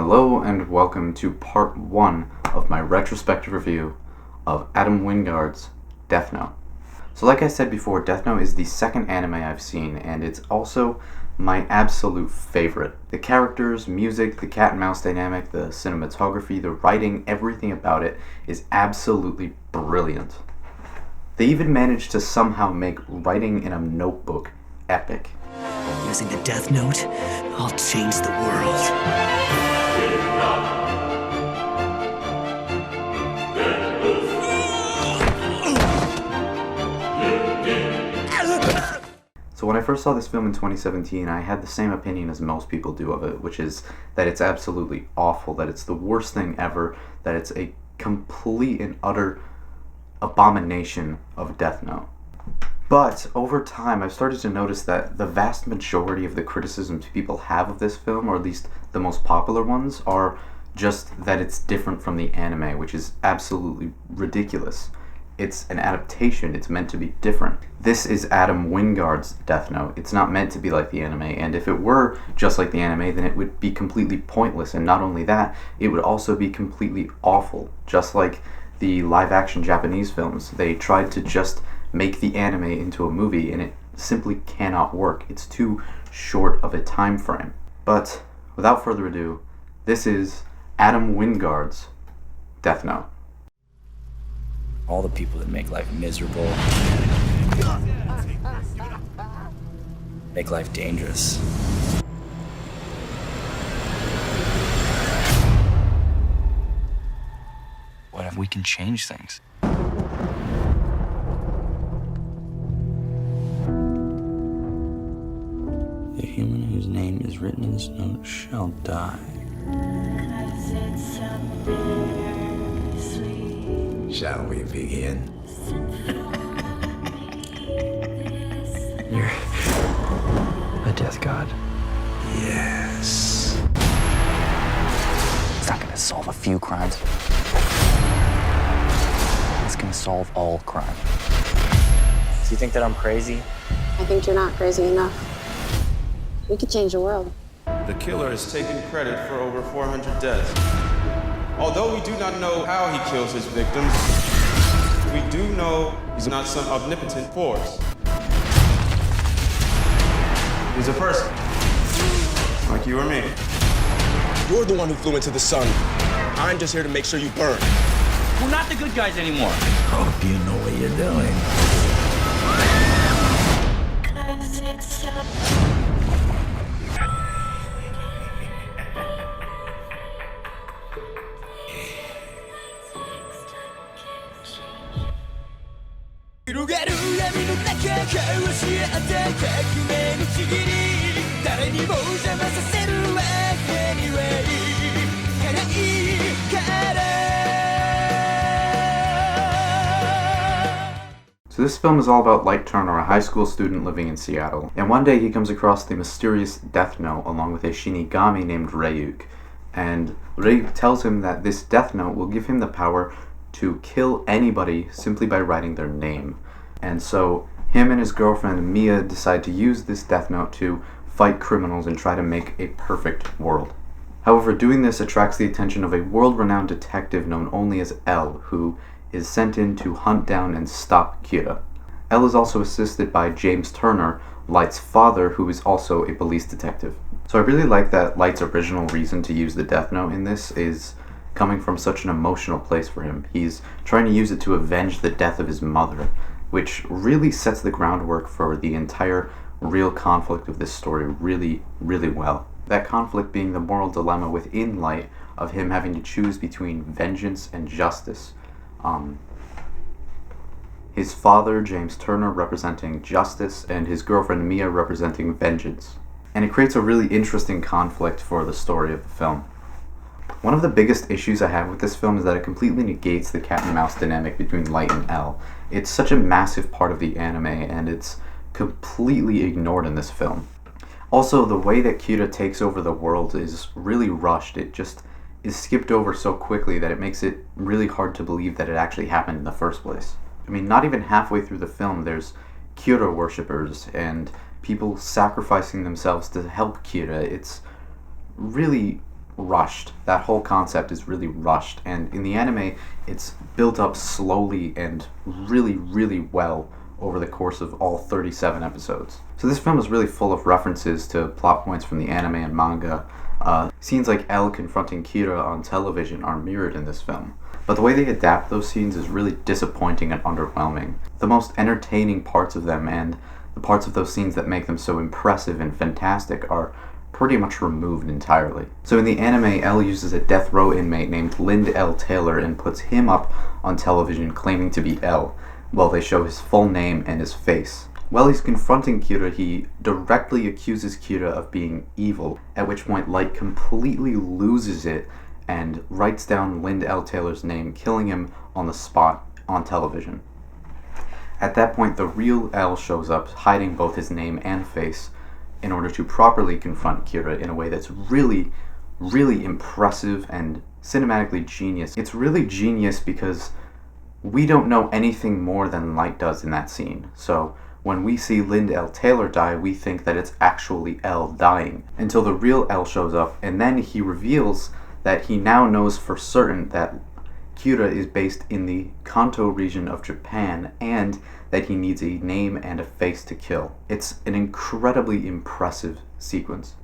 Hello and welcome to part 1 of my retrospective review of Adam Wingard's Death Note. So like I said before, Death Note is the second anime I've seen, and it's also my absolute favorite. The characters, music, the cat and mouse dynamic, the cinematography, the writing, everything about it is absolutely brilliant. They even managed to somehow make writing in a notebook epic. Using the Death Note, I'll change the world. So when I first saw this film in 2017, I had the same opinion as most people do of it, which is that it's absolutely awful, that it's the worst thing ever, that it's a complete and utter abomination of Death Note. But over time, I've started to notice that the vast majority of the criticisms people have of this film, or at least the most popular ones, are just that it's different from the anime, which is absolutely ridiculous. It's an adaptation, it's meant to be different. This is Adam Wingard's Death Note. It's not meant to be like the anime, and if it were just like the anime, then it would be completely pointless, and not only that, it would also be completely awful. Just like the live-action Japanese films, they tried to just make the anime into a movie, and it simply cannot work. It's too short of a time frame. But without further ado, this is Adam Wingard's Death Note. All the people that make life miserable, make life dangerous. What if we can change things? The human whose name is written in this note shall die. Shall we begin? You're a death god. Yes. It's not gonna solve a few crimes. It's gonna solve all crime. Do you think that I'm crazy? I think you're not crazy enough. We could change the world. The killer has taken credit for over 400 deaths. Although we do not know how he kills his victims, we do know he's not some omnipotent force. He's a person, like you or me. You're the one who flew into the sun. I'm just here to make sure you burn. We're not the good guys anymore. Hope you know what you're doing. So this film is all about Light Turner, a high school student living in Seattle. And one day he comes across the mysterious Death Note along with a Shinigami named Ryuk. And Ryuk tells him that this Death Note will give him the power to kill anybody simply by writing their name. And so him and his girlfriend Mia decide to use this Death Note to fight criminals and try to make a perfect world. However, doing this attracts the attention of a world-renowned detective known only as L, who is sent in to hunt down and stop Kira. L is also assisted by James Turner, Light's father, who is also a police detective. So I really like that Light's original reason to use the Death Note in this is coming from such an emotional place for him. He's trying to use it to avenge the death of his mother, which really sets the groundwork for the entire real conflict of this story really, really well. That conflict being the moral dilemma within Light of him having to choose between vengeance and justice. His father, James Turner, representing justice, and his girlfriend Mia representing vengeance. And it creates a really interesting conflict for the story of the film. One of the biggest issues I have with this film is that it completely negates the cat and mouse dynamic between Light and L. It's such a massive part of the anime, and it's completely ignored in this film. Also, the way that Kira takes over the world is really rushed. It just is skipped over so quickly that it makes it really hard to believe that it actually happened in the first place. I mean, not even halfway through the film, there's Kira worshippers and people sacrificing themselves to help Kira. It's really rushed. That whole concept is really rushed, and in the anime, it's built up slowly and really, really well over the course of all 37 episodes. So this film is really full of references to plot points from the anime and manga. Scenes like L confronting Kira on television are mirrored in this film. But the way they adapt those scenes is really disappointing and underwhelming. The most entertaining parts of them and the parts of those scenes that make them so impressive and fantastic are pretty much removed entirely. So in the anime, L uses a death row inmate named Lind L. Taylor and puts him up on television claiming to be L, while they show his full name and his face. While he's confronting Kira, he directly accuses Kira of being evil, at which point Light completely loses it and writes down Lind L. Taylor's name, killing him on the spot on television. At that point, the real L shows up, hiding both his name and face, in order to properly confront Kira in a way that's really, really impressive and cinematically genius. It's really genius because we don't know anything more than Light does in that scene. So when we see Lind L. Taylor die, we think that it's actually L dying, until the real L shows up, and then he reveals that he now knows for certain that Kira is based in the Kanto region of Japan, and that he needs a name and a face to kill. It's an incredibly impressive sequence.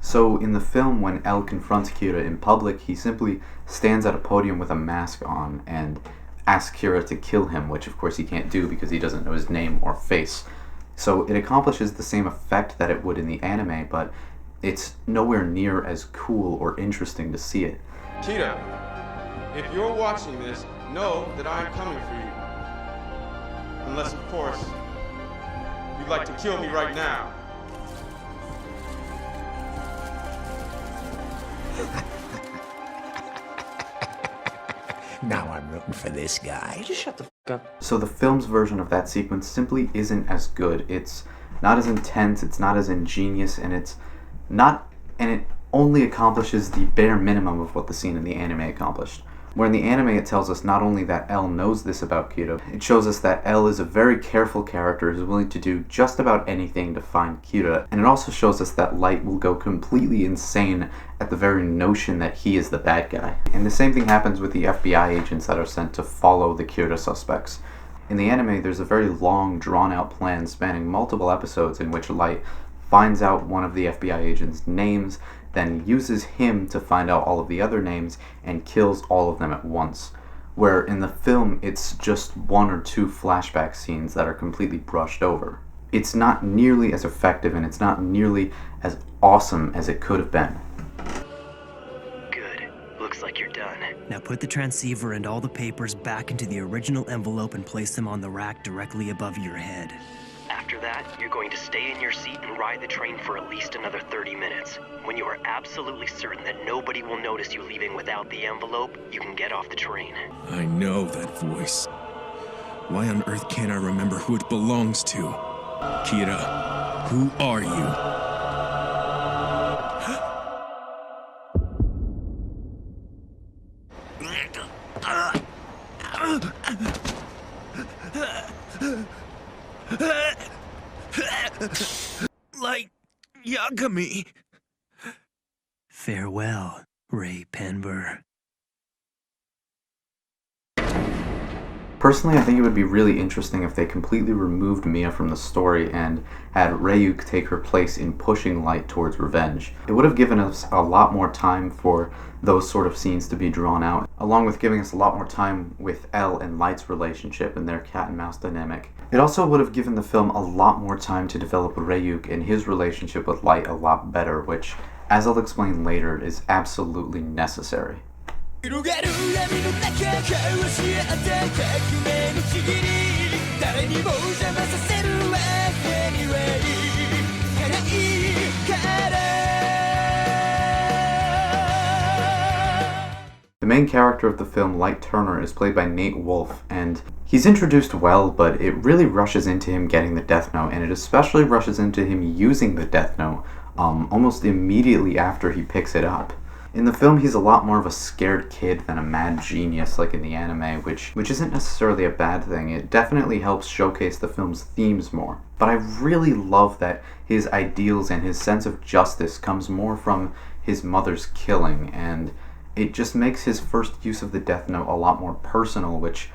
So in the film, when L confronts Kira in public, he simply stands at a podium with a mask on and asks Kira to kill him, which of course he can't do because he doesn't know his name or face. So it accomplishes the same effect that it would in the anime, but it's nowhere near as cool or interesting to see it. Kira, if you're watching this, know that I am coming for you. Unless, of course, you'd like to kill me right now. Now I'm rooting for this guy. Just shut the fuck up. So the film's version of that sequence simply isn't as good. It's not as intense, it's not as ingenious, and it only accomplishes the bare minimum of what the scene in the anime accomplished. Where in the anime it tells us not only that L knows this about Kira, it shows us that L is a very careful character who's willing to do just about anything to find Kira, and it also shows us that Light will go completely insane at the very notion that he is the bad guy. And the same thing happens with the FBI agents that are sent to follow the Kira suspects. In the anime, there's a very long, drawn-out plan spanning multiple episodes in which Light finds out one of the FBI agents' names, then uses him to find out all of the other names and kills all of them at once. Where in the film, it's just one or two flashback scenes that are completely brushed over. It's not nearly as effective and it's not nearly as awesome as it could have been. Good. Looks like you're done. Now put the transceiver and all the papers back into the original envelope and place them on the rack directly above your head. After that, you're going to stay in your seat and ride the train for at least another 30 minutes. When you are absolutely certain that nobody will notice you leaving without the envelope, you can get off the train. I know that voice. Why on earth can't I remember who it belongs to? Kira, who are you? Like Yagami. Farewell, Ray Penber. Personally, I think it would be really interesting if they completely removed Mia from the story and had Ryuk take her place in pushing Light towards revenge. It would have given us a lot more time for those sort of scenes to be drawn out, along with giving us a lot more time with L and Light's relationship and their cat and mouse dynamic. It also would have given the film a lot more time to develop Ryuk and his relationship with Light a lot better, which, as I'll explain later, is absolutely necessary. The main character of the film, Light Turner, is played by Nate Wolff, and he's introduced well, but it really rushes into him getting the Death Note, and it especially rushes into him using the Death Note almost immediately after he picks it up. In the film, he's a lot more of a scared kid than a mad genius like in the anime, which isn't necessarily a bad thing. It definitely helps showcase the film's themes more. But I really love that his ideals and his sense of justice comes more from his mother's killing, and it just makes his first use of the Death Note a lot more personal, which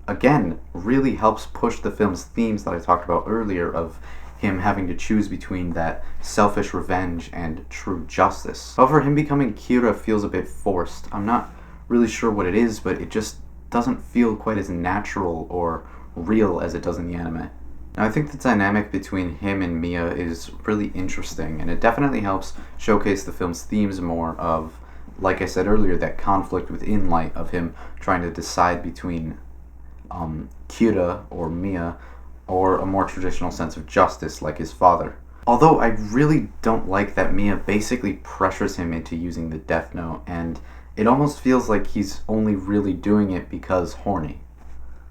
again really helps push the film's themes that I talked about earlier of him having to choose between that selfish revenge and true justice. However, him becoming Kira feels a bit forced. I'm not really sure what it is, but it just doesn't feel quite as natural or real as it does in the anime. Now, I think the dynamic between him and Mia is really interesting, and it definitely helps showcase the film's themes more of, like I said earlier, that conflict within Light of him trying to decide between Kira or Mia or a more traditional sense of justice like his father. Although I really don't like that Mia basically pressures him into using the Death Note, and it almost feels like he's only really doing it because horny.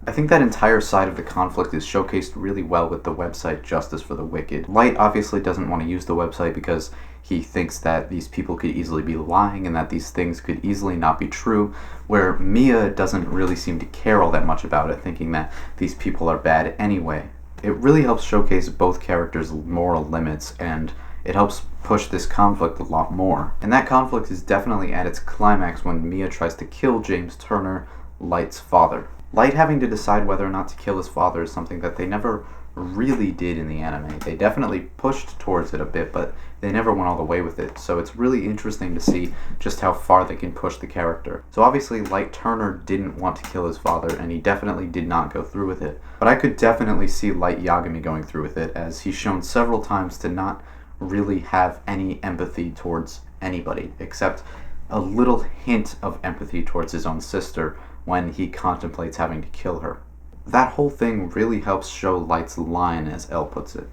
I think that entire side of the conflict is showcased really well with the website Justice for the Wicked. Light obviously doesn't want to use the website because he thinks that these people could easily be lying and that these things could easily not be true, where Mia doesn't really seem to care all that much about it, thinking that these people are bad anyway. It really helps showcase both characters' moral limits, and it helps push this conflict a lot more. And that conflict is definitely at its climax when Mia tries to kill James Turner, Light's father. Light having to decide whether or not to kill his father is something that they never really did in the anime. They definitely pushed towards it a bit, but they never went all the way with it, so it's really interesting to see just how far they can push the character. So obviously Light Turner didn't want to kill his father, and he definitely did not go through with it. But I could definitely see Light Yagami going through with it, as he's shown several times to not really have any empathy towards anybody, except a little hint of empathy towards his own sister when he contemplates having to kill her. That whole thing really helps show Light's line, as Elle puts it.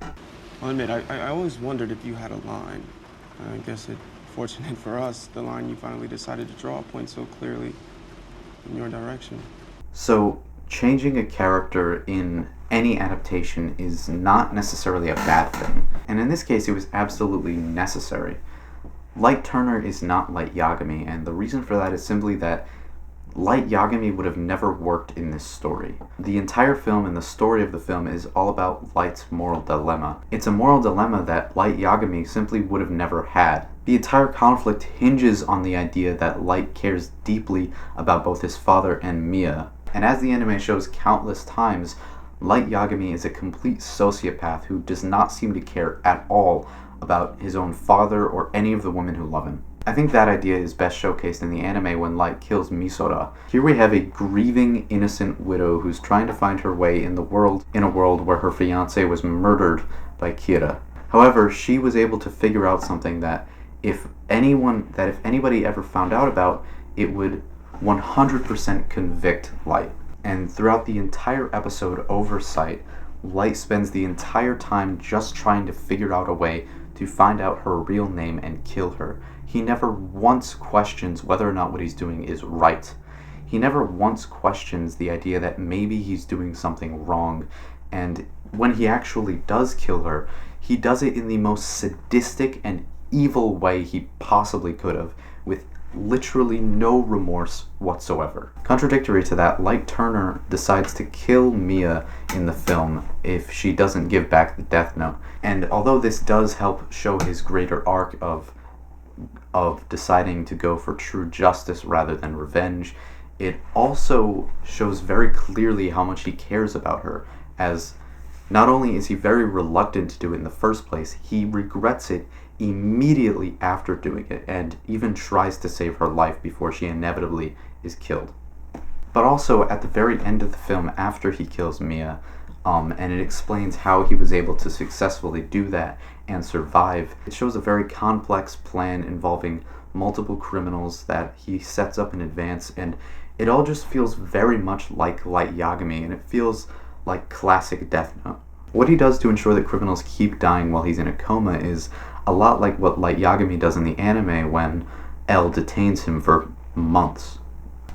I'll admit, I always wondered if you had a line. I guess it's fortunate for us, the line you finally decided to draw points so clearly in your direction. So, changing a character in any adaptation is not necessarily a bad thing, and in this case it was absolutely necessary. Light Turner is not Light Yagami, and the reason for that is simply that Light Yagami would have never worked in this story. The entire film and the story of the film is all about Light's moral dilemma. It's a moral dilemma that Light Yagami simply would have never had. The entire conflict hinges on the idea that Light cares deeply about both his father and Mia. And as the anime shows countless times, Light Yagami is a complete sociopath who does not seem to care at all about his own father or any of the women who love him. I think that idea is best showcased in the anime when Light kills Misora. Here we have a grieving, innocent widow who's trying to find her way in a world where her fiancé was murdered by Kira. However, she was able to figure out something that if anybody ever found out about, it would 100% convict Light. And throughout the entire episode Oversight, Light spends the entire time just trying to figure out a way to find out her real name and kill her. He never once questions whether or not what he's doing is right. He never once questions the idea that maybe he's doing something wrong, and when he actually does kill her, he does it in the most sadistic and evil way he possibly could have, with literally no remorse whatsoever. Contradictory to that, Light Turner decides to kill Mia in the film if she doesn't give back the Death Note. And although this does help show his greater arc of deciding to go for true justice rather than revenge, it also shows very clearly how much he cares about her, as not only is he very reluctant to do it in the first place, he regrets it immediately after doing it, and even tries to save her life before she inevitably is killed. But also, at the very end of the film, after he kills Mia, and it explains how he was able to successfully do that and survive, it shows a very complex plan involving multiple criminals that he sets up in advance, and it all just feels very much like Light Yagami, and it feels like classic Death Note. What he does to ensure that criminals keep dying while he's in a coma is a lot like what Light Yagami does in the anime when Elle detains him for months.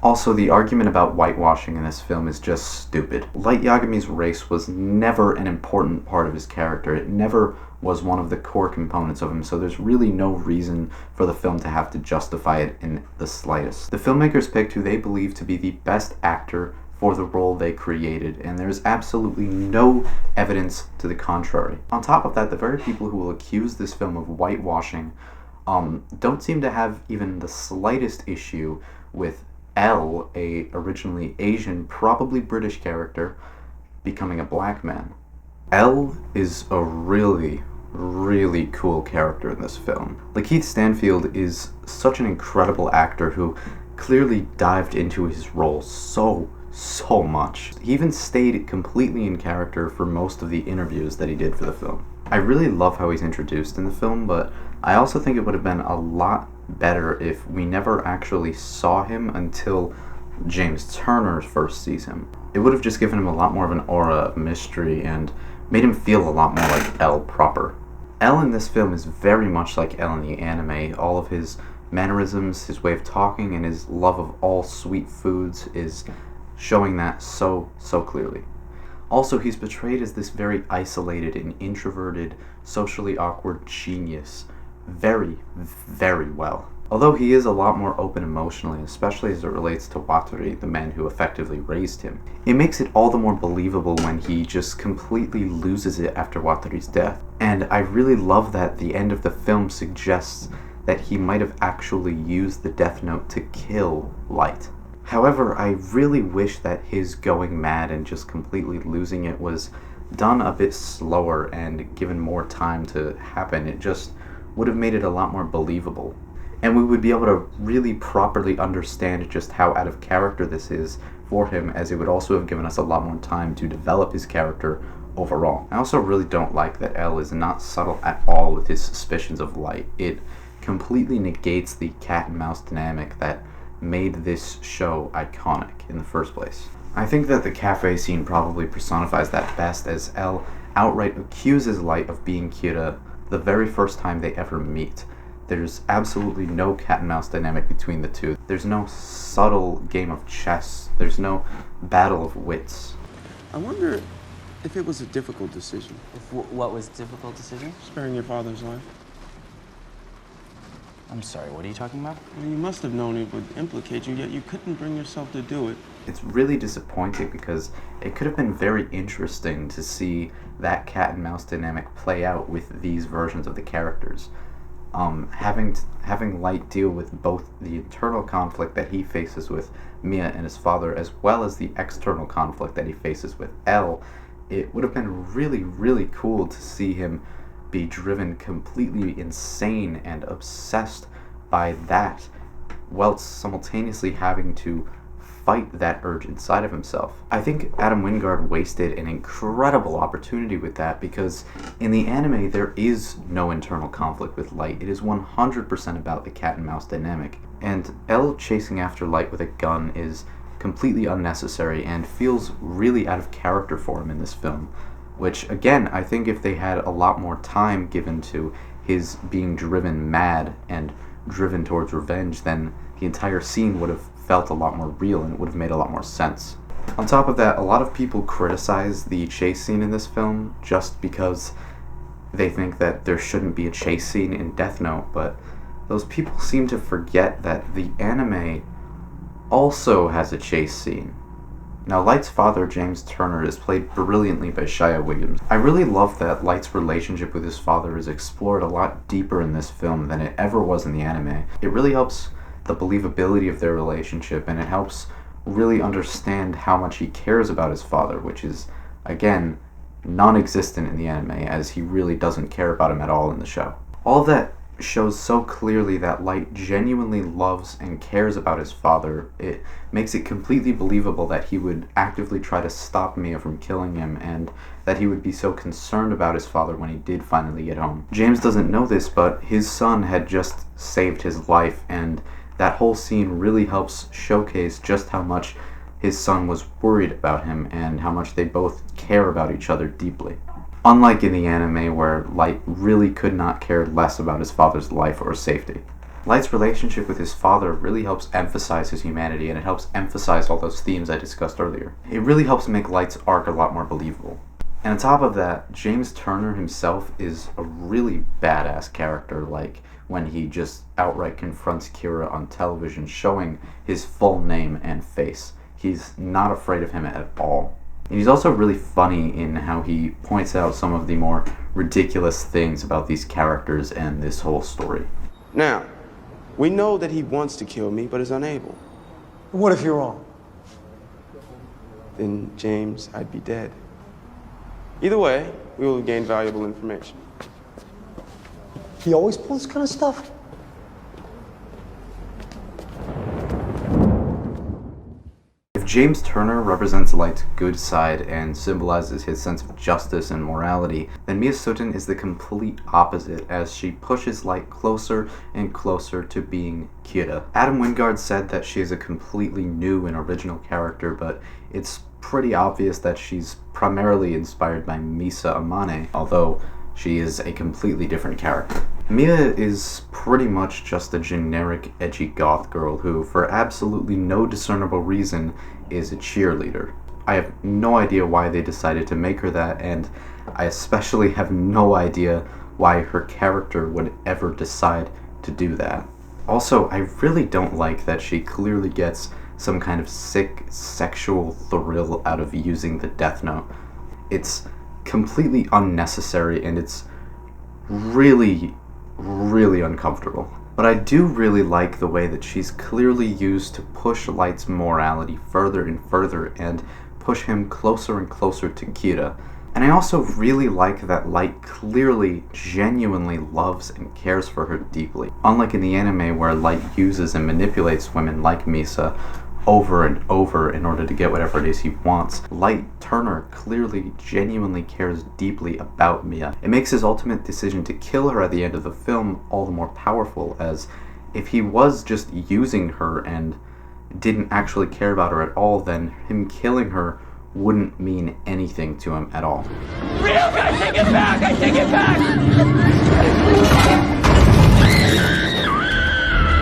Also, the argument about whitewashing in this film is just stupid. Light Yagami's race was never an important part of his character. It never was one of the core components of him, so there's really no reason for the film to have to justify it in the slightest. The filmmakers picked who they believe to be the best actor for the role they created, and there's absolutely no evidence to the contrary. On top of that, the very people who will accuse this film of whitewashing don't seem to have even the slightest issue with L, a originally Asian, probably British character, becoming a black man. L is a really, really cool character in this film. Lakeith Stanfield is such an incredible actor who clearly dived into his role so much. He even stayed completely in character for most of the interviews that he did for the film. I really love how he's introduced in the film, but I also think it would have been a lot better if we never actually saw him until James Turner first sees him. It would have just given him a lot more of an aura of mystery and made him feel a lot more like L proper. L in this film is very much like L in the anime. All of his mannerisms, his way of talking, and his love of all sweet foods is showing that so clearly. Also, he's portrayed as this very isolated and introverted, socially awkward genius very, very well. Although he is a lot more open emotionally, especially as it relates to Watari, the man who effectively raised him, it makes it all the more believable when he just completely loses it after Watari's death. And I really love that the end of the film suggests that he might have actually used the Death Note to kill Light. However, I really wish that his going mad and just completely losing it was done a bit slower and given more time to happen. It just would have made it a lot more believable. And we would be able to really properly understand just how out of character this is for him, as it would also have given us a lot more time to develop his character overall. I also really don't like that L is not subtle at all with his suspicions of Light. It completely negates the cat and mouse dynamic that made this show iconic in the first place. I think that the cafe scene probably personifies that best, as L outright accuses Light of being Kira the very first time they ever meet. There's absolutely no cat and mouse dynamic between the two. There's no subtle game of chess. There's no battle of wits. I wonder if it was a difficult decision. What was difficult decision? Sparing your father's life. I'm sorry, what are you talking about? You must have known it would implicate you, yet you couldn't bring yourself to do it. It's really disappointing because it could have been very interesting to see that cat and mouse dynamic play out with these versions of the characters. Having Light deal with both the internal conflict that he faces with Mia and his father, as well as the external conflict that he faces with L, it would have been really, really cool to see him be driven completely insane and obsessed by that, whilst simultaneously having to fight that urge inside of himself. I think Adam Wingard wasted an incredible opportunity with that, because in the anime there is no internal conflict with Light. It is 100% about the cat and mouse dynamic, and L chasing after Light with a gun is completely unnecessary and feels really out of character for him in this film, which again, I think if they had a lot more time given to his being driven mad and driven towards revenge, then the entire scene would have felt a lot more real and it would have made a lot more sense. On top of that, a lot of people criticize the chase scene in this film just because they think that there shouldn't be a chase scene in Death Note, but those people seem to forget that the anime also has a chase scene. Now, Light's father, James Turner, is played brilliantly by Shia Williams. I really love that Light's relationship with his father is explored a lot deeper in this film than it ever was in the anime. It really helps the believability of their relationship, and it helps really understand how much he cares about his father, which is, again, non-existent in the anime, as he really doesn't care about him at all in the show. All of that shows so clearly that Light genuinely loves and cares about his father. It makes it completely believable that he would actively try to stop Mia from killing him, and that he would be so concerned about his father when he did finally get home. James doesn't know this, but his son had just saved his life, and that whole scene really helps showcase just how much his son was worried about him and how much they both care about each other deeply. Unlike in the anime, where Light really could not care less about his father's life or safety. Light's relationship with his father really helps emphasize his humanity, and it helps emphasize all those themes I discussed earlier. It really helps make Light's arc a lot more believable. And on top of that, James Turner himself is a really badass character, like when he just outright confronts Kira on television, showing his full name and face. He's not afraid of him at all. And he's also really funny in how he points out some of the more ridiculous things about these characters and this whole story. Now, we know that he wants to kill me, but is unable. What if you're wrong? Then, James, I'd be dead. Either way, we will gain valuable information. He always pulls this kind of stuff? If James Turner represents Light's good side and symbolizes his sense of justice and morality, then Mia Sutin is the complete opposite as she pushes Light closer and closer to being Kira. Adam Wingard said that she is a completely new and original character, but it's pretty obvious that she's primarily inspired by Misa Amane, although she is a completely different character. Mia is pretty much just a generic edgy goth girl who, for absolutely no discernible reason, is a cheerleader. I have no idea why they decided to make her that, and I especially have no idea why her character would ever decide to do that. Also, I really don't like that she clearly gets some kind of sick sexual thrill out of using the Death Note. It's completely unnecessary and it's really uncomfortable. But I do really like the way that she's clearly used to push Light's morality further and further and push him closer and closer to Kira. And I also really like that Light clearly, genuinely loves and cares for her deeply. Unlike in the anime where Light uses and manipulates women like Misa over and over in order to get whatever it is he wants, Light Turner clearly, genuinely cares deeply about Mia. It makes his ultimate decision to kill her at the end of the film all the more powerful, as if he was just using her and didn't actually care about her at all, then him killing her wouldn't mean anything to him at all. Ryuk, I take it back! I take it back!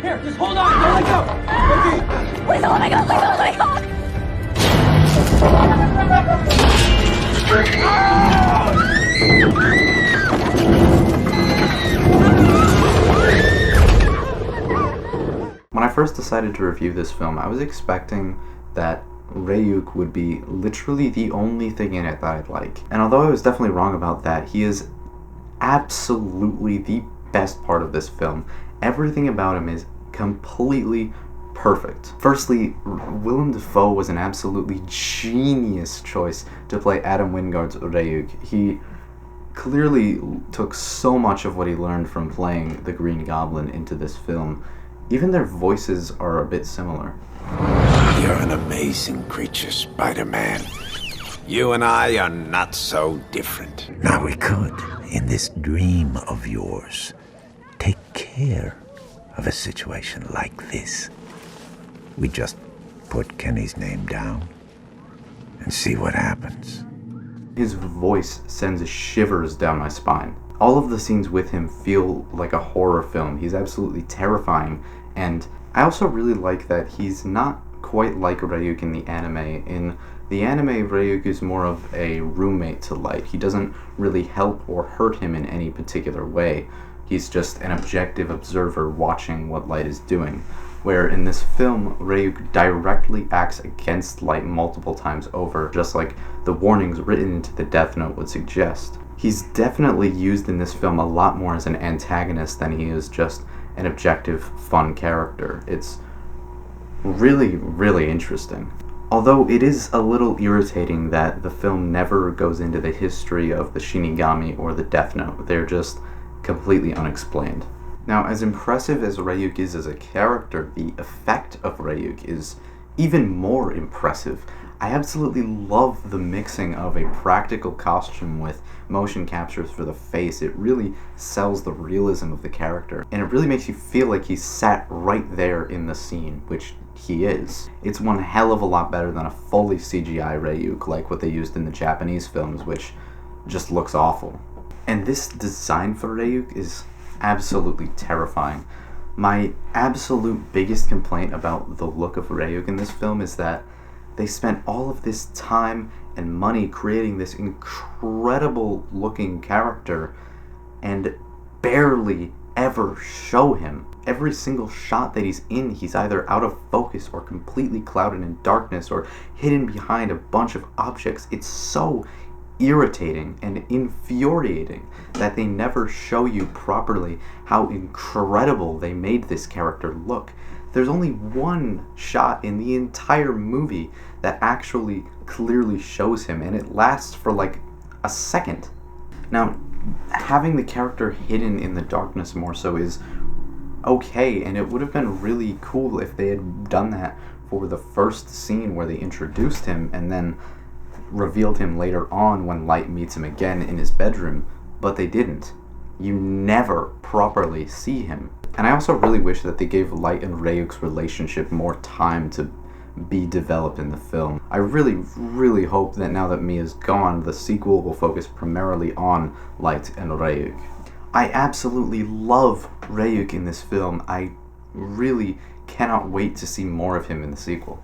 Here, just hold on, don't let go! Please don't let me go! Please don't let me go! When I first decided to review this film, I was expecting that Ryuk would be literally the only thing in it that I'd like. And although I was definitely wrong about that, he is absolutely the best part of this film. Everything about him is completely perfect. Firstly, Willem Dafoe was an absolutely genius choice to play Adam Wingard's Ryuk. He clearly took so much of what he learned from playing the Green Goblin into this film. Even their voices are a bit similar. You're an amazing creature, Spider-Man. You and I are not so different. Now we could, in this dream of yours, take care of a situation like this. We just put Kenny's name down and see what happens. His voice sends shivers down my spine. All of the scenes with him feel like a horror film. He's absolutely terrifying, and I also really like that he's not quite like Ryuk in the anime. In the anime, Ryuk is more of a roommate to Light. He doesn't really help or hurt him in any particular way. He's just an objective observer watching what Light is doing. Where in this film, Ryuk directly acts against Light multiple times over, just like the warnings written into the Death Note would suggest. He's definitely used in this film a lot more as an antagonist than he is just an objective, fun character. It's really interesting. Although it is a little irritating that the film never goes into the history of the Shinigami or the Death Note. They're just completely unexplained. Now, as impressive as Ryuk is as a character, the effect of Ryuk is even more impressive. I absolutely love the mixing of a practical costume with motion captures for the face. It really sells the realism of the character, and it really makes you feel like he's sat right there in the scene, which he is. It's one hell of a lot better than a fully CGI Ryuk like what they used in the Japanese films, which just looks awful. And this design for Ryuk is absolutely terrifying. My absolute biggest complaint about the look of Ryuk in this film is that they spent all of this time and money creating this incredible looking character and barely ever show him. Every single shot that he's in, he's either out of focus or completely clouded in darkness or hidden behind a bunch of objects. It's so irritating and infuriating that they never show you properly how incredible they made this character look. There's only one shot in the entire movie that actually clearly shows him, and it lasts for like a second. Now, having the character hidden in the darkness more so is okay, and it would have been really cool if they had done that for the first scene where they introduced him and then revealed him later on when Light meets him again in his bedroom, but they didn't. You never properly see him. And I also really wish that they gave Light and Ryuk's relationship more time to be developed in the film. I really, really hope that now that Mia's gone, the sequel will focus primarily on Light and Ryuk. I absolutely love Ryuk in this film. I really cannot wait to see more of him in the sequel.